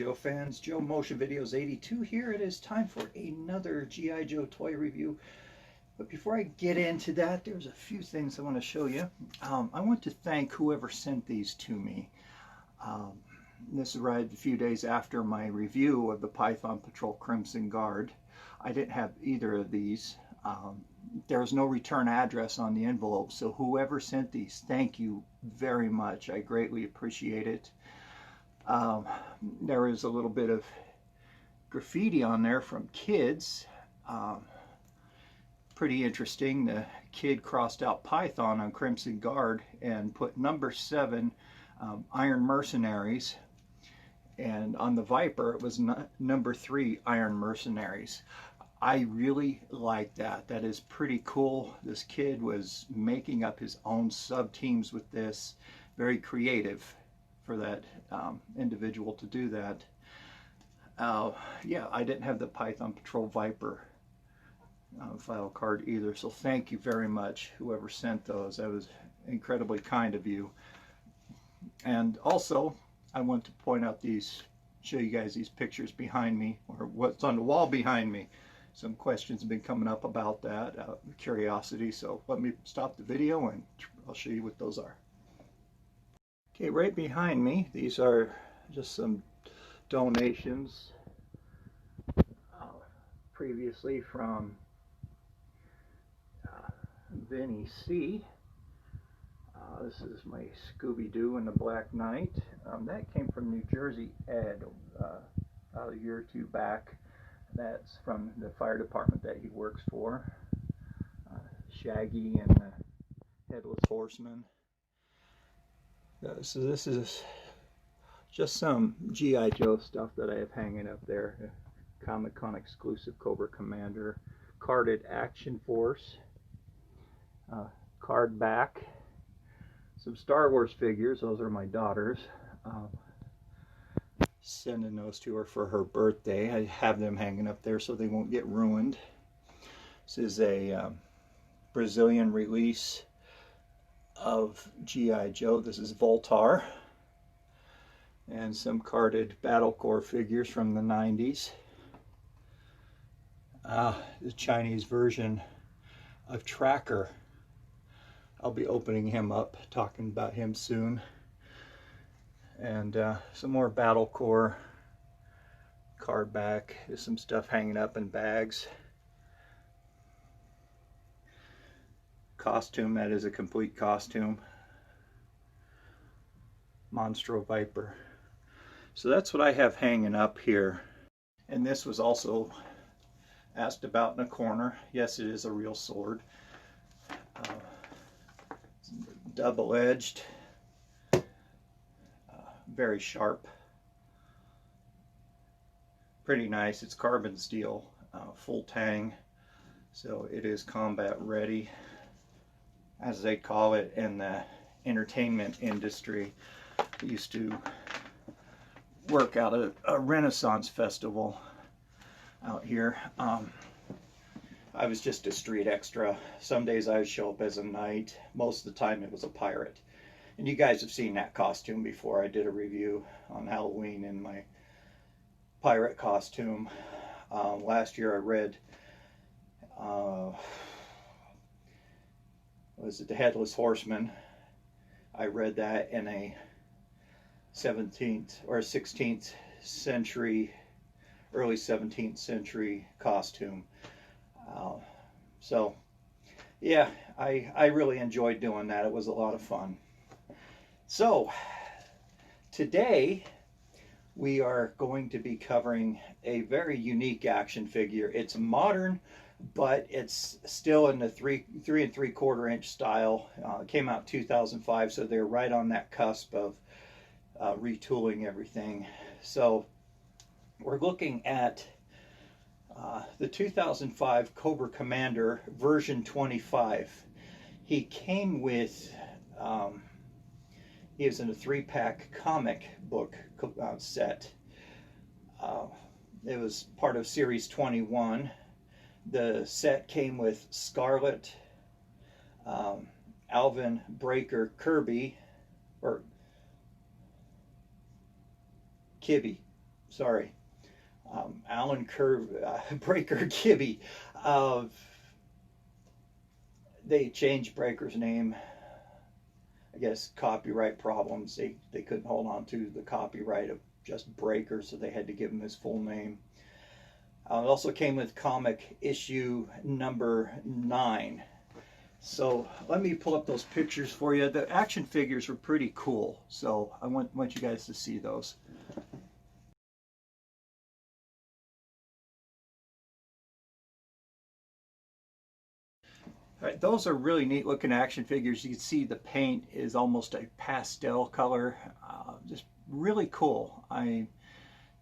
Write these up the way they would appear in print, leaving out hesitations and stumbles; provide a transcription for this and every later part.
Joe fans, Joe Motion Videos 82 here. It is time for another G.I. Joe toy review. But before I get into that, there's a few things I want to show you. I want to thank whoever sent these to me. This arrived a few days after my review of the Python Patrol Crimson Guard. I didn't have either of these. There's no return address on the envelope, so whoever sent these, thank you very much. I greatly appreciate it. There is a little bit of graffiti on there from kids. Pretty interesting. The kid crossed out Python on Crimson Guard and put number 7 Iron Mercenaries, and on the Viper it was number 3 Iron Mercenaries. I really like that. That is pretty cool. This kid was making up his own sub teams with this. Very creative for that individual to do that. Yeah, I didn't have the Python Patrol Viper file card either, so thank you very much whoever sent those. That was incredibly kind of you. And also I want to point out these, show you guys these pictures behind me, or what's on the wall behind me. Some questions have been coming up about that, curiosity, so let me stop the video and I'll show you what those are. Okay, right behind me, these are just some donations previously from Vinny C. This is my Scooby-Doo and the Black Knight. That came from New Jersey Ed about a year or two back. That's from the fire department that he works for. Shaggy and the Headless Horseman. So this is just some G.I. Joe stuff that I have hanging up there. Comic-Con exclusive Cobra Commander, carded Action Force, card back, some Star Wars figures. Those are my daughter's. Sending those to her for her birthday. I have them hanging up there so they won't get ruined. This is a Brazilian release of G.I. Joe. This is Voltar. And some carded Battle Corps figures from the 90s. The Chinese version of Tracker. I'll be opening him up, talking about him soon. And some more Battle Corps card back. There's some stuff hanging up in bags. Costume, that is a complete costume. Monstro Viper. So that's what I have hanging up here. And this was also asked about in a corner. Yes, it is a real sword. Double-edged. Very sharp. Pretty nice. It's carbon steel, full tang. So it is combat ready, as they call it in the entertainment industry. I used to work out at a Renaissance festival out here. I was just a street extra. Some days I would show up as a knight. Most of the time it was a pirate. And you guys have seen that costume before. I did a review on Halloween in my pirate costume. Last year I read, was it the Headless Horseman? I read that in a 17th or 16th century, early 17th century costume. So yeah, I really enjoyed doing that. It was a lot of fun. So today we are going to be covering a very unique action figure. It's modern, but it's still in the 3 3/4 inch style. It came out 2005, so they're right on that cusp of retooling everything. So we're looking at the 2005 Cobra Commander version 25. He came with he was in a 3-pack comic book set. It was part of Series 21. The set came with Scarlet, Alvin Breaker Kirby, or Kibby, Alan Breaker Gibby. They changed Breaker's name. I guess copyright problems. They couldn't hold on to the copyright of just Breaker, so they had to give him his full name. It also came with comic issue number 9. So let me pull up those pictures for you. The action figures were pretty cool, so I want you guys to see those. All right, those are really neat looking action figures. You can see the paint is almost a pastel color. Just really cool. I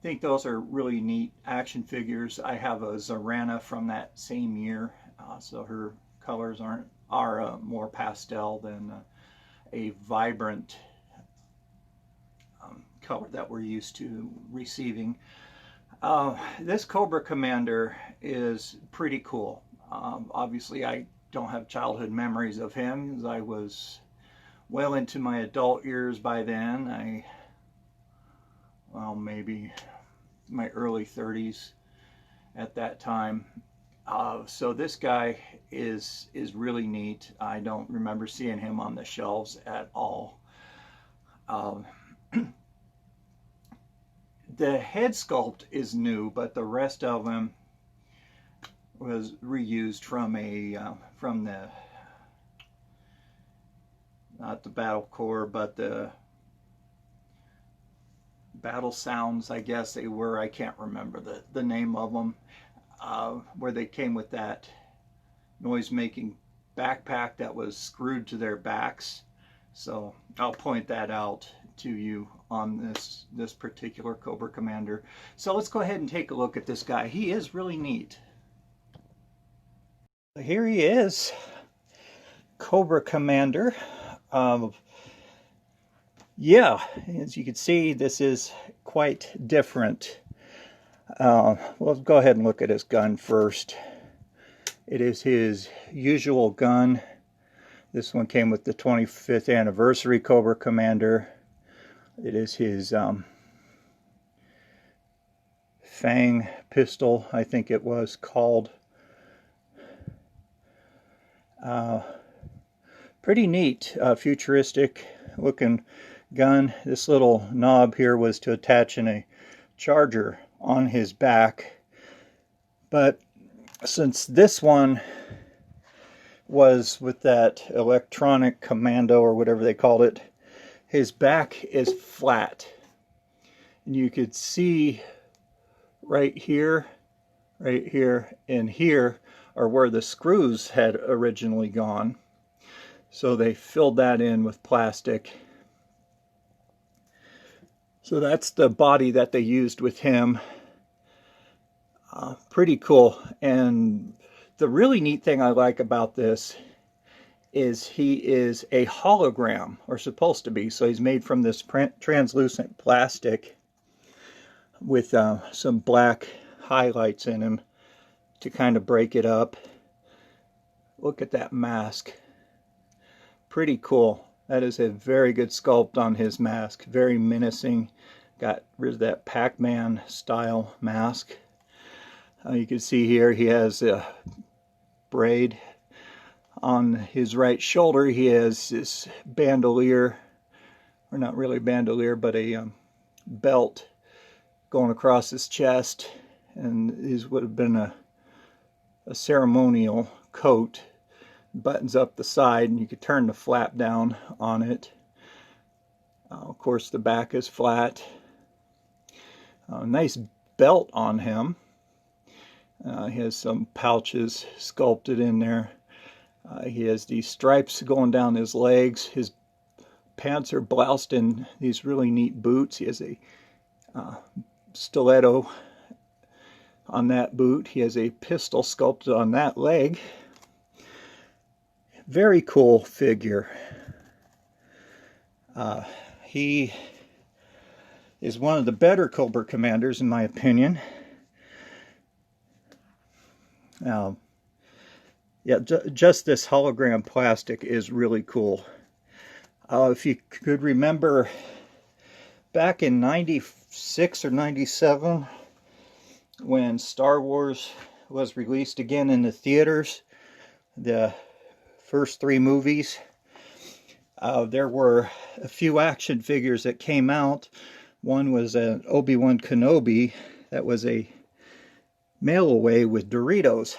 think those are really neat action figures. I have a Zorana from that same year, so her colors are more pastel than a vibrant color that we're used to receiving. This Cobra Commander is pretty cool. Obviously, I don't have childhood memories of him, as I was well into my adult years by then. Well, maybe my early 30s at that time. So this guy is really neat. I don't remember seeing him on the shelves at all. The head sculpt is new, but the rest of him was reused from the not the Battle Core, but the Battle Sounds, I guess they were. I can't remember the name of them, where they came with that noise-making backpack that was screwed to their backs. So I'll point that out to you on this particular Cobra Commander. So let's go ahead and take a look at this guy. He is really neat. Here he is, Cobra Commander. Yeah, as you can see, this is quite different. Let's go ahead and look at his gun first. It is his usual gun. This one came with the 25th anniversary Cobra Commander. It is his Fang Pistol, I think it was called. Pretty neat, futuristic looking gun. This little knob here was to attach in a charger on his back, but since this one was with that electronic commando or whatever they called it, his back is flat, and you could see right here, and here are where the screws had originally gone. So they filled that in with plastic. So that's the body that they used with him. Pretty cool. And the really neat thing I like about this is he is a hologram, or supposed to be. So he's made from this translucent plastic with some black highlights in him to kind of break it up. Look at that mask. Pretty cool. That is a very good sculpt on his mask. Very menacing. Got rid of that Pac-Man style mask. You can see here he has a braid on his right shoulder. He has this bandolier, or not really bandolier, but a belt going across his chest, and his would have been a ceremonial coat. Buttons up the side, and you could turn the flap down on it. Of course, the back is flat. Nice belt on him. He has some pouches sculpted in there. He has these stripes going down his legs. His pants are bloused in these really neat boots. He has a stiletto on that boot. He has a pistol sculpted on that leg. Very cool figure. He is one of the better Cobra Commanders, in my opinion. Yeah, just this hologram plastic is really cool. If you could remember, back in '94 96 or 97 when Star Wars was released again in the theaters. The first 3 movies. There were a few action figures that came out. One was an Obi-Wan Kenobi that was a mail away with Doritos.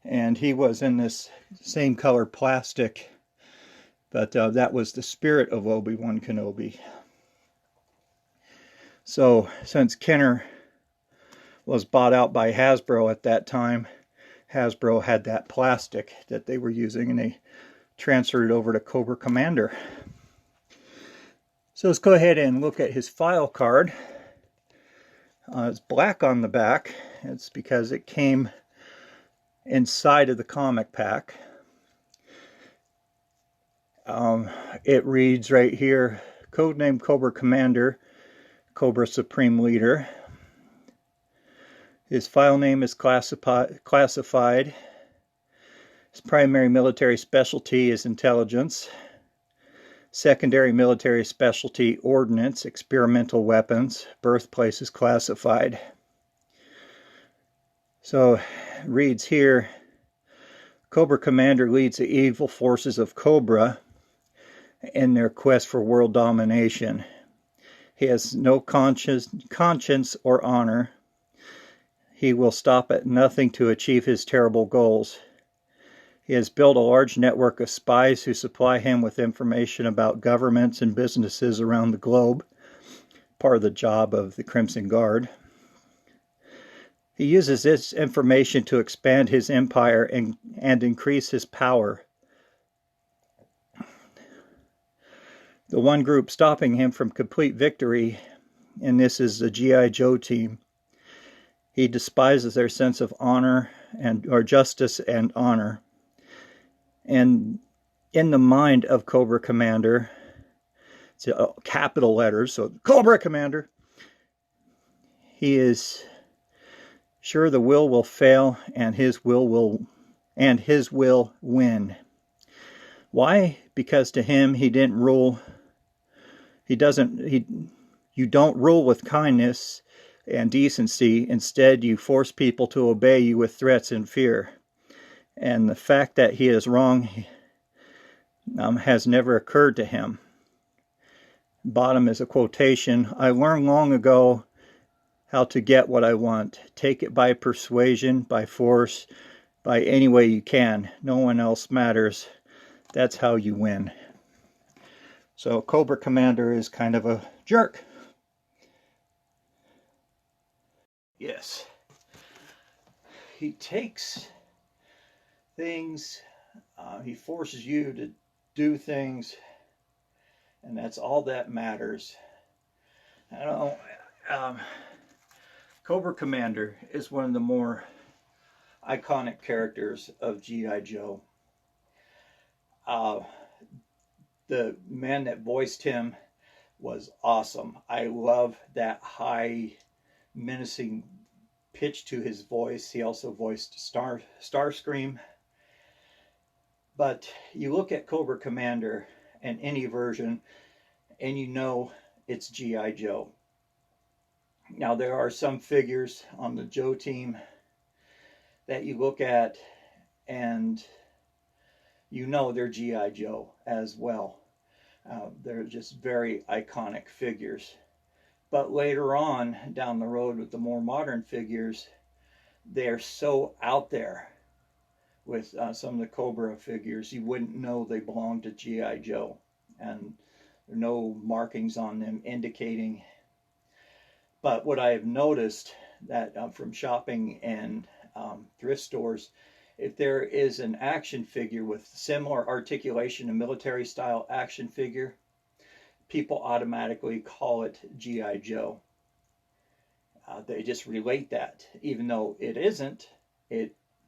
And he was in this same color plastic. But that was the spirit of Obi-Wan Kenobi. So since Kenner was bought out by Hasbro at that time, Hasbro had that plastic that they were using, and they transferred it over to Cobra Commander. So let's go ahead and look at his file card. It's black on the back. It's because it came inside of the comic pack. It reads right here, codename Cobra Commander, Cobra Supreme Leader. His file name is classified. His primary military specialty is intelligence. Secondary military specialty, ordnance, experimental weapons. Birthplace is classified. So, it reads here, Cobra Commander leads the evil forces of Cobra in their quest for world domination. He has no conscience or honor. He will stop at nothing to achieve his terrible goals. He has built a large network of spies who supply him with information about governments and businesses around the globe, part of the job of the Crimson Guard. He uses this information to expand his empire and increase his power. The one group stopping him from complete victory, and this is the G.I. Joe team. He despises their sense of honor or justice and honor. And in the mind of Cobra Commander, it's capital letters, so Cobra Commander, he is sure the will fail and his will win. Why? Because to him you don't rule with kindness and decency. Instead, you force people to obey you with threats and fear. And the fact that he is wrong has never occurred to him. Bottom is a quotation. I learned long ago how to get what I want. Take it by persuasion, by force, by any way you can. No one else matters. That's how you win. So Cobra Commander is kind of a jerk. Yes. He takes things, he forces you to do things, and that's all that matters. Cobra Commander is one of the more iconic characters of G.I. Joe. The man that voiced him was awesome. I love that high, menacing pitch to his voice. He also voiced Starscream. But you look at Cobra Commander in any version, and you know it's G.I. Joe. Now, there are some figures on the Joe team that you look at, and you know they're G.I. Joe as well. They're just very iconic figures. But later on, down the road with the more modern figures, they're so out there with some of the Cobra figures, you wouldn't know they belong to G.I. Joe. And there are no markings on them indicating. But what I have noticed that from shopping in thrift stores, if there is an action figure with similar articulation, a military style action figure, people automatically call it G.I. Joe. They just relate that. Even though it isn't,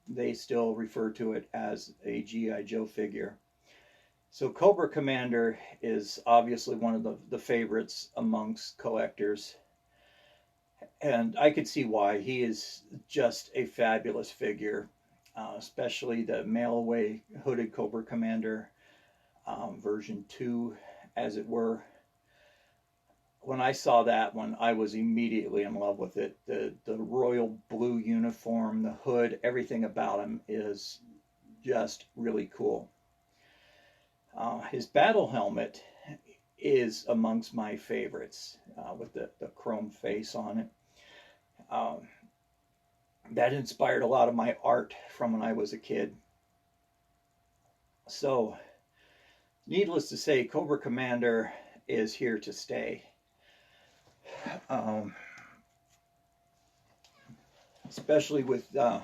they still refer to it as a G.I. Joe figure. So Cobra Commander is obviously one of the favorites amongst collectors. And I could see why. He is just a fabulous figure. Especially the mail-away hooded Cobra Commander version 2, as it were. when I saw that one, I was immediately in love with it. The royal blue uniform, the hood, everything about him is just really cool. His battle helmet is amongst my favorites, with the chrome face on it. That inspired a lot of my art from when I was a kid. So, needless to say, Cobra Commander is here to stay. Especially with the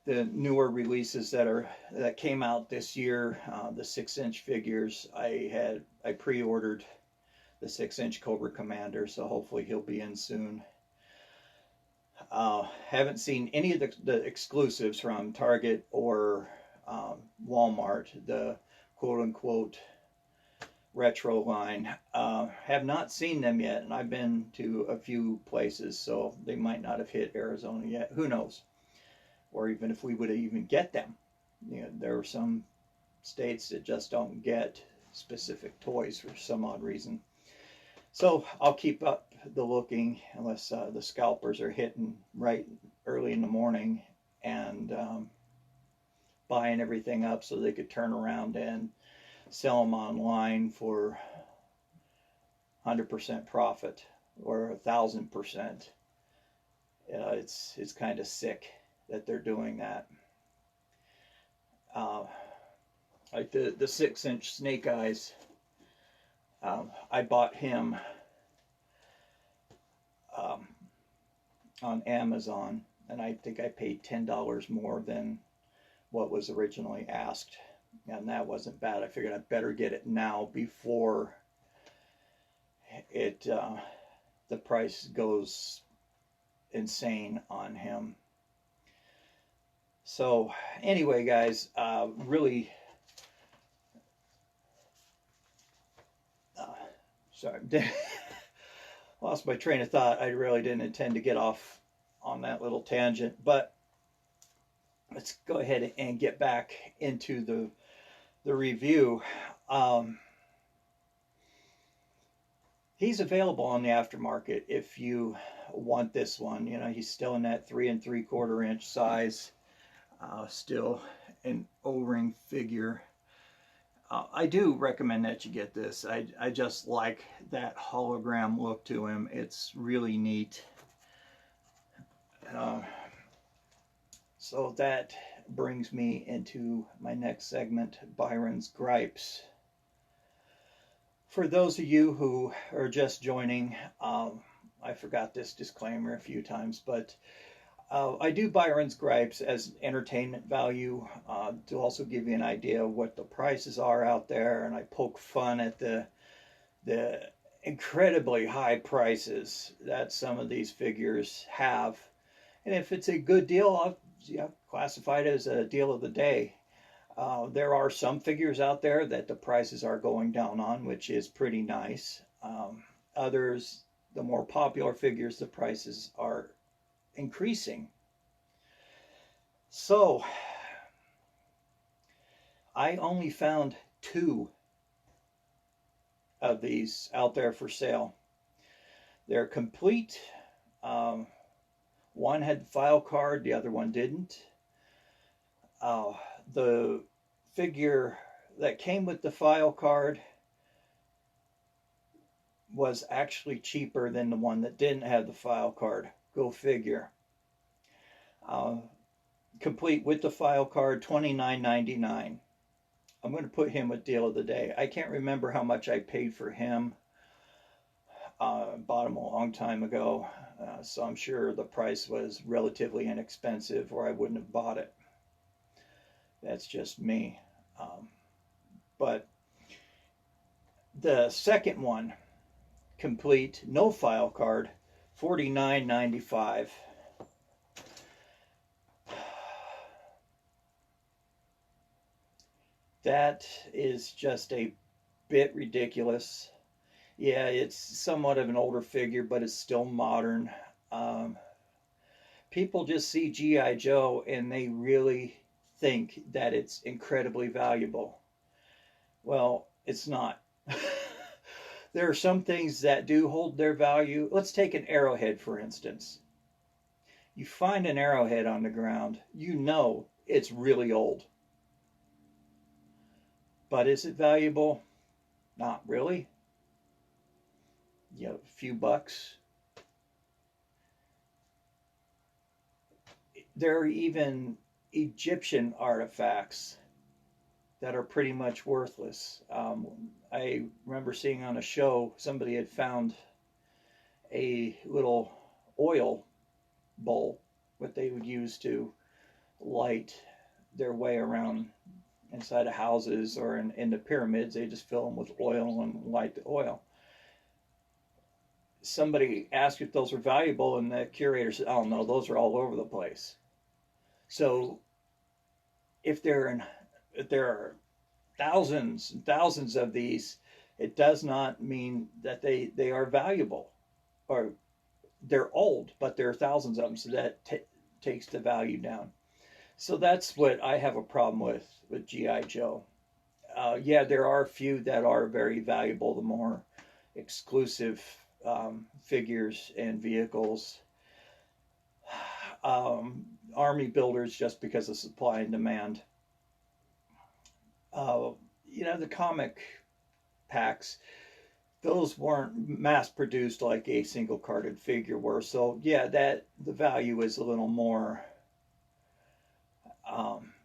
newer releases that came out this year, the 6-inch figures. I pre-ordered the 6-inch Cobra Commander, so hopefully he'll be in soon. Haven't seen any of the exclusives from Target or Walmart, the quote-unquote retro line. Have not seen them yet, and I've been to a few places, so they might not have hit Arizona yet. Who knows? Or even if we would even get them. You know, there are some states that just don't get specific toys for some odd reason. So I'll keep up the looking unless the scalpers are hitting right early in the morning and buying everything up so they could turn around and sell them online for 100% profit or 1,000%. It's kind of sick that they're doing that. Like the 6-inch Snake Eyes, I bought him on Amazon, and I think I paid $10 more than what was originally asked, and that wasn't bad. I figured I'd better get it now before it the price goes insane on him. So anyway, guys, really sorry, lost my train of thought. I really didn't intend to get off on that little tangent, but let's go ahead and get back into the review. He's available on the aftermarket if you want this one. You know, he's still in that 3 3/4 inch size. Still an O-ring figure. I do recommend that you get this. I just like that hologram look to him. It's really neat. So that brings me into my next segment, Byron's Gripes. For those of you who are just joining, I forgot this disclaimer a few times, but I do Byron's Gripes as entertainment value, to also give you an idea of what the prices are out there, and I poke fun at the incredibly high prices that some of these figures have. And if it's a good deal, I'll classify it as a deal of the day. There are some figures out there that the prices are going down on, which is pretty nice. Others, the more popular figures, the prices are increasing. So I only found 2 of these out there for sale. They're complete. One had the file card, the other one didn't. The figure that came with the file card was actually cheaper than the one that didn't have the file card. Go figure. Complete with the file card, $29.99. I'm going to put him with deal of the day. I can't remember how much I paid for him. Bought him a long time ago, so I'm sure the price was relatively inexpensive or I wouldn't have bought it. That's just me. But the second one, complete, no file card, $49.95. That is just a bit ridiculous. Yeah, it's somewhat of an older figure, but it's still modern. People just see G.I. Joe and they really think that it's incredibly valuable. Well, it's not. There are some things that do hold their value. Let's take an arrowhead, for instance. You find an arrowhead on the ground, you know it's really old. But is it valuable? Not really. You know, a few bucks. There are even Egyptian artifacts that are pretty much worthless. I remember seeing on a show somebody had found a little oil bowl, what they would use to light their way around inside of houses or in the pyramids. They just fill them with oil and light the oil. Somebody asked if those were valuable, and the curator said, "Oh no, those are all over the place." So if there are thousands and thousands of these, it does not mean that they are valuable, or they're old, but there are thousands of them, so that takes the value down. So that's what I have a problem with G.I. Joe. Yeah, there are a few that are very valuable, the more exclusive figures and vehicles. Army builders, just because of supply and demand. You know, the comic packs, those weren't mass produced like a single carded figure were. So yeah, that the value is a little more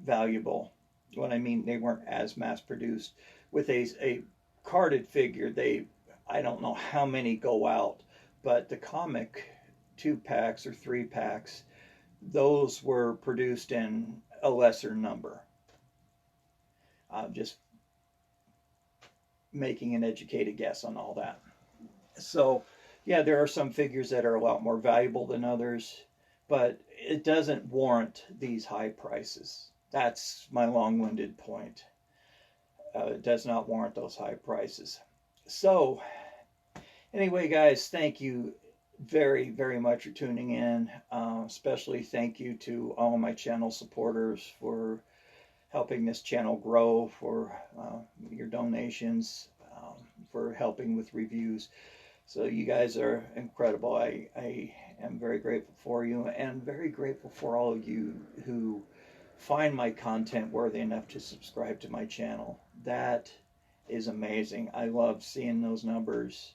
valuable. What I mean, they weren't as mass produced. With a carded figure, I don't know how many go out, but the comic 2-packs or 3-packs, those were produced in a lesser number. Just making an educated guess on all that. So, yeah, there are some figures that are a lot more valuable than others, but it doesn't warrant these high prices. That's my long-winded point. It does not warrant those high prices. So, anyway, guys, thank you very, very much for tuning in. Especially thank you to all my channel supporters for helping this channel grow, for your donations, for helping with reviews. So you guys are incredible. I am very grateful for you, and very grateful for all of you who find my content worthy enough to subscribe to my channel. That is amazing. I love seeing those numbers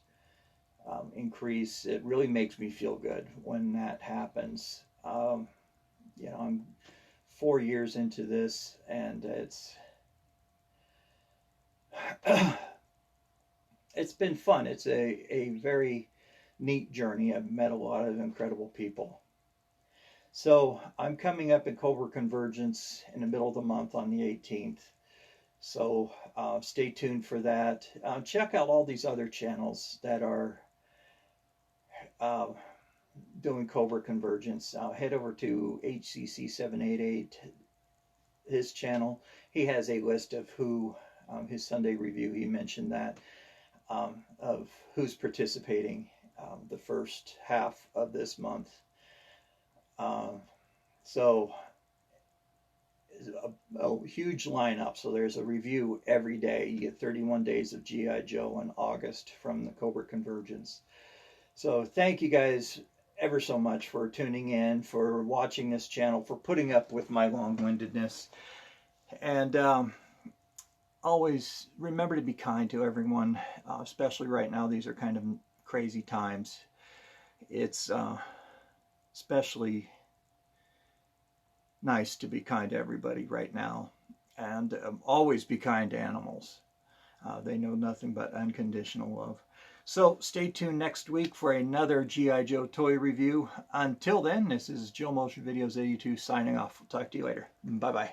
increase. It really makes me feel good when that happens. You know, I'm 4 years into this, and it's been fun. It's a very neat journey. I've met a lot of incredible people. So I'm coming up in COBRA Convergence in the middle of the month on the 18th. So stay tuned for that. Check out all these other channels that are doing COBRA Convergence. Head over to HCC788, his channel. He has a list of who, his Sunday review, he mentioned that, of who's participating the first half of this month. So a huge lineup. So there's a review every day. You get 31 days of G.I. Joe in August from the COBRA Convergence. So thank you guys ever so much for tuning in, for watching this channel, for putting up with my long-windedness. And always remember to be kind to everyone, especially right now. These are kind of crazy times. It's especially nice to be kind to everybody right now. And always be kind to animals. They know nothing but unconditional love. So stay tuned next week for another G.I. Joe toy review. Until then, this is Joe Motion Videos 82 signing off. We'll talk to you later. Bye-bye.